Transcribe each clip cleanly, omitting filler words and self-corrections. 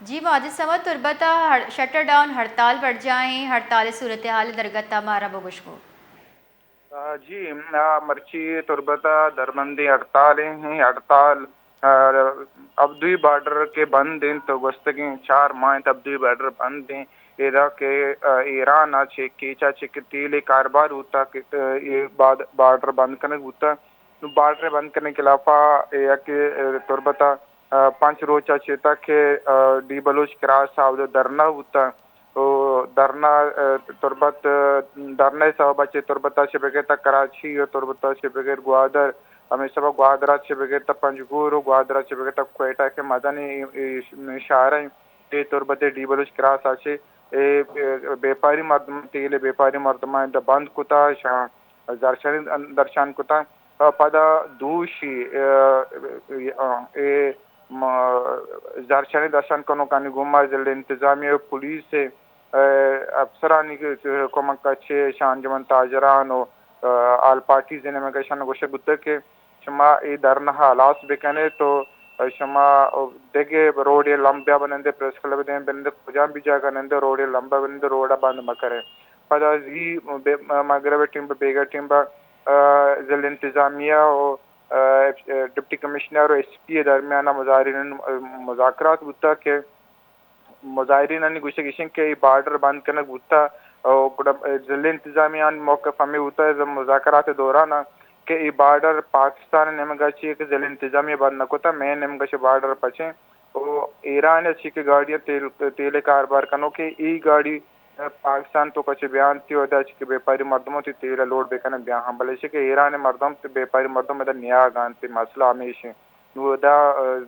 جی معجز سمت تربتا shutter down ہڑتال بڑھ جائیں، ہڑتال صورتحال درگتا مارا بگشکو جی مرچی تربتا دربندی ہڑتالیں ہیں. ہڑتال ابدوی بارڈر کے بند ہیں تو گستگی 4 ماہ ابدوی بارڈر بند ہیں. ایرا کہ ایران کیچا چک تیل کاروبار ہوتا کہ یہ بارڈر بند کرنے ہوتا. بارڈر بند کرنے کے علاوہ کہ تربتا 5 روچہ چیتا کہ ڈی بلوچ کراس آؤ درنا ہوتا. درنا تربت درنا سبب تربتا سے بغیر کراچی اور تربتا سے بغیر گوادر ہمیں سب گوادرا سے بغیر پنجگور گوادرا سے بغیر کوئٹہ کے مدنی شہر تربت ڈی بلوچ کراس آچے بیپاری مردم تیل بیپاری مردم بند کتا درشان کتا پدا دوشی زرشانی درشان کنو کانی گما ضلع انتظامیہ پولیس افسرانی حکومت کا چھ شان جمن تاجران و آل پارٹی زینے میں گشان گوشے گتے کہ شما ای درنہ حالاس بکنے تو شما دیکھے روڈ لمبیا بنندے پریس کلب دیں بنندے کجام بھی جاگا نندے روڈ لمبا بنندے روڈا بند مکرے پدا زی مغرب ٹیمبا بیگا ٹیمبا ضلع انتظامیہ و ڈپٹی کمشنر و ایس پی درمیانہ مظاہرین مذاکرات بتا کہ مظاہرین نے گوشے گیشن کہ بارڈر بند کرنے بتا ضلع انتظامیہ موقف ہمیں ہوتا ہے مذاکرات دوران کہ ای بارڈر پاکستان نمگا چیئے کہ ضلع انتظامیہ بند نکوتا میں نمگا چی بارڈر پچیں ایران اچھی کہ گاڑیاں تیل کاربار کنو کہ ای گاڑی پاکستان تو کچھ بیان تھی ودا چی کہ بیپاری مردموں تی تیل لوڈ بکنے بیان ہم بلے چی کہ ایران مردم تی بیپاری مردم میں دا نیا گان تی مسئلہ ہمیشہ نو دا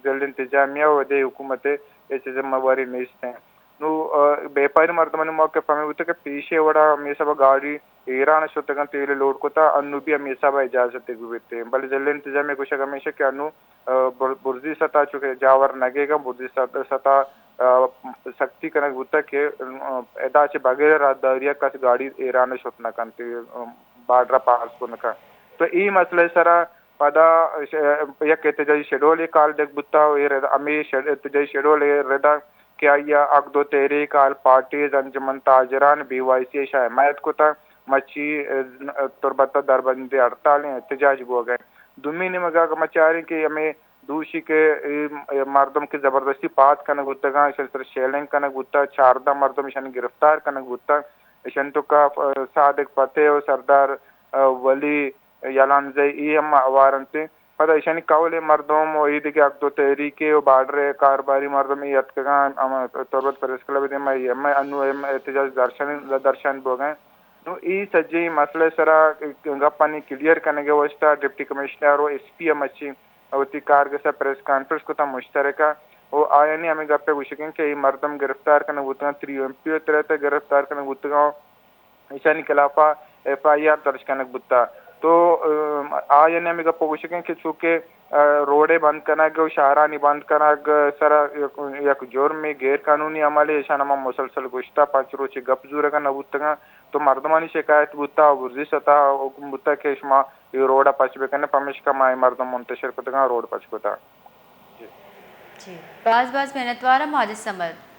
ضلع انتظامیہ و دے حکومت ایسے ذمہ واری نیستے ہیں. نو بیپاری مردمان موقع ہمیں ہوتا کہ پیشے وڑا ہمیں سب گاڑی ایران شتگان تیل لوڈ کوتا انو بھی ہمیں سب اجازت گویتے ہیں بل ضلع انتظامیہ کچھ ہمیشہ کہ انو برزی سطح چکے جاور نگے گا برزی سطح سختی کنک ہوتا کہ ادا چے بغیر راداریہ کس گاڑی ایران شتنا کنتی بارڈر پاس کو نکا تو ای مسئلہ سرا پدا یک احتجاجی شیڈول کال دیکھ بتا امی احتجاجی شیڈول ردا کہ آیا اقدو تحریک آل پارٹیز انجمن تاجران بی وائی سی شاہ حمایت کتا مچی تربتا دربندی ہڑتال احتجاج گو گئے دومی نے مگا مچا رہی کہ ہمیں دوشی کے مردم کی زبردستی پات کنک ہوتا گا اشن شیلنگ کنک ہوتا 14 مردم اشن گرفتار کنک ہوتا اشن تو کا صادق فتح و سردار ولی یلانزی ای ہم وارنتے پدا اشانی قول مردم و عید کے اقدو تحریکی و بارڈر کارباری مردم ایت کگان تربت پریس کلب دے میں انو احتجاج درشان بو گئے نو ای سجی مسئلہ سرا گپانی کلیئر کرنے گے وستا ڈپٹی کمشنر و ایس پی ایم اچھی اوتی کارگسا پریس کانفرنس کو تا مشترکہ وہ آیا نہیں ہمیں گپے گوشکیں کہ ای مردم گرفتار کرنے ہوتا ہیں 3 MP ہوتا گرفتار کرنے ہوتا ہیں ایشانی خلافہ ایف آئی آر درج کرنے بتا تو آیا نہیں ہمیں گپے گوشکیں کہ چونکہ روڈے بند کرنا گے شہرانی بند کرنا گے سرا یک جرم میں غیر قانونی عمل ہے ایشان ہم مسلسل گوشتا 5 روچے گپ زورہ کا نبوتا تو مردمانی شکایت بتا ورزی سطح حکم بتا کہ شما یہ روڈا پچ بکنے پمیش کا مائی مردم منتشر کتا روڈ پچ کتا جی باز محنتوارا معجز سمد